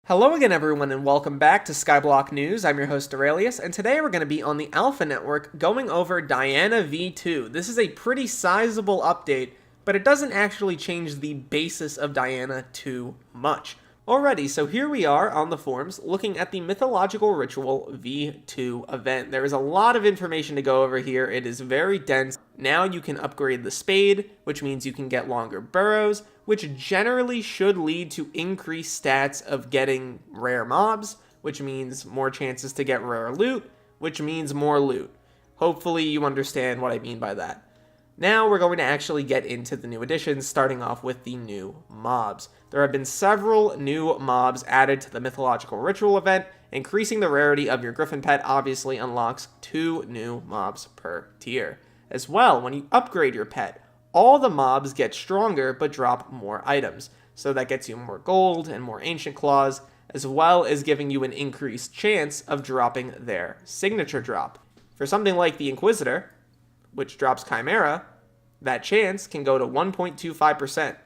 Hello again everyone and welcome back to SkyBlock News. I'm your host Derailious, and today we're going to be on the Alpha Network going over Diana v2. This is a pretty sizable update, but it doesn't actually change the basis of Diana too much. Alrighty, so here we are on the forums looking at the Mythological Ritual v2 event. There is a lot of information to go over here. It is very dense. Now you can upgrade the spade, which means you can get longer burrows, which generally should lead to increased stats of getting rare mobs, which means more chances to get rare loot, which means more loot. Hopefully you understand what I mean by that. Now we're going to actually get into the new additions, starting off with the new mobs. There have been several new mobs added to the Mythological Ritual event. Increasing the rarity of your Griffin pet obviously unlocks 2 new mobs per tier. As well, when you upgrade your pet, all the mobs get stronger but drop more items. So that gets you more gold and more ancient claws, as well as giving you an increased chance of dropping their signature drop. For something like the Inquisitor, which drops Chimera, that chance can go to 1.25%.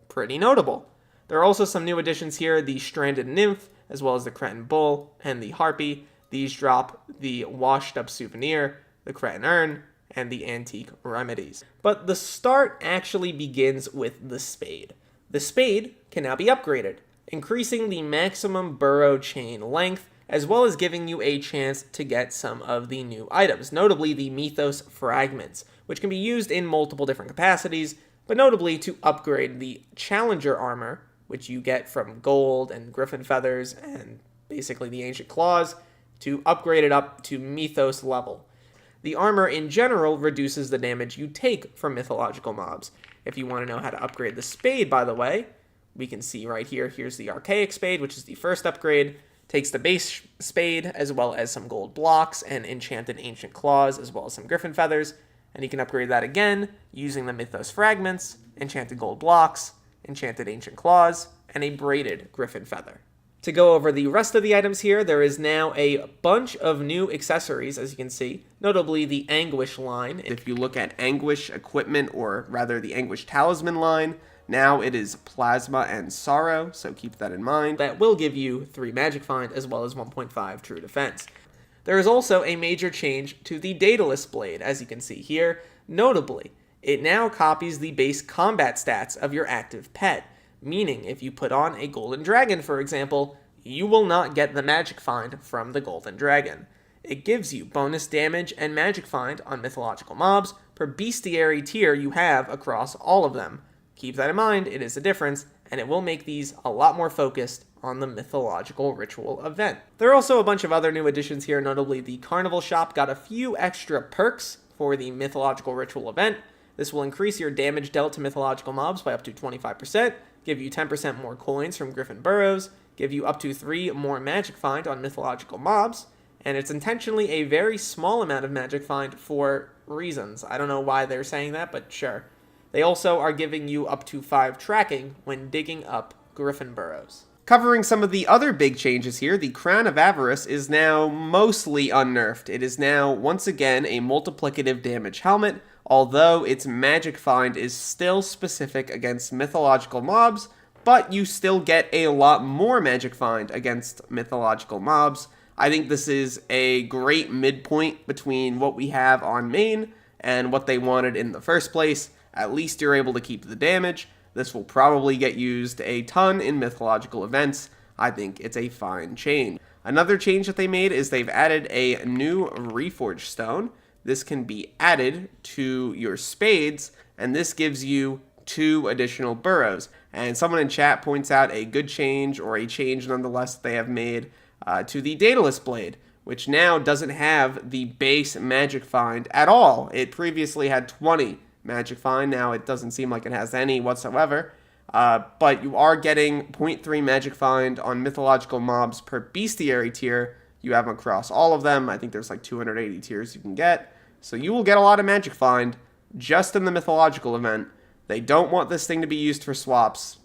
Pretty notable. There are also some new additions here, the Stranded Nymph, as well as the Cretin Bull, and the Harpy. These drop the Washed Up Souvenir, the Cretin Urn, and the Antique Remedies. But the start actually begins with the Spade. The Spade can now be upgraded, increasing the maximum burrow chain length, as well as giving you a chance to get some of the new items, notably the Mythos Fragments, which can be used in multiple different capacities, but notably to upgrade the Challenger Armor, which you get from gold and griffin feathers and basically the ancient claws, to upgrade it up to Mythos level. The armor in general reduces the damage you take from mythological mobs. If you want to know how to upgrade the Spade, by the way, we can see right here, here's the Archaic Spade, which is the first upgrade. Takes the base spade, as well as some gold blocks and enchanted ancient claws, as well as some griffin feathers. And you can upgrade that again using the Mythos Fragments, enchanted gold blocks, enchanted ancient claws, and a braided griffin feather. To go over the rest of the items here, there is now a bunch of new accessories, as you can see, notably the Anguish line. If you look at Anguish equipment, or rather the Anguish Talisman line, now it is Plasma and Sorrow, so keep that in mind. That will give you 3 Magic Find as well as 1.5 True Defense. There is also a major change to the Derailious blade, as you can see here. Notably, it now copies the base combat stats of your active pet, meaning if you put on a Golden Dragon, for example, you will not get the Magic Find from the Golden Dragon. It gives you bonus damage and Magic Find on mythological mobs per bestiary tier you have across all of them. Keep that in mind, it is a difference, and it will make these a lot more focused on the Mythological Ritual event. There are also a bunch of other new additions here, notably the Carnival Shop got a few extra perks for the Mythological Ritual event. This will increase your damage dealt to mythological mobs by up to 25%, give you 10% more coins from Griffin Burrows, give you up to 3 more Magic Find on mythological mobs, and it's intentionally a very small amount of Magic Find for reasons. I don't know why they're saying that, but sure. They also are giving you up to 5 tracking when digging up Griffin Burrows. Covering some of the other big changes here, the Crown of Avarice is now mostly unnerfed. It is now, once again, a multiplicative damage helmet, although its Magic Find is still specific against mythological mobs, but you still get a lot more Magic Find against mythological mobs. I think this is a great midpoint between what we have on main and what they wanted in the first place. At least you're able to keep the damage. This will probably get used a ton in mythological events. I think it's a fine change. Another change that they made is they've added a new Reforged Stone. This can be added to your spades, and this gives you 2 additional burrows. And someone in chat points out a good change, or a change nonetheless that they have made to the Derailious blade, which now doesn't have the base Magic Find at all. It previously had 20 Magic Find. Now it doesn't seem like it has any whatsoever, but you are getting 0.3 Magic Find on mythological mobs per bestiary tier. You have them across all of them. I think there's like 280 tiers you can get, so you will get a lot of Magic Find just in the mythological event. They don't want this thing to be used for swaps.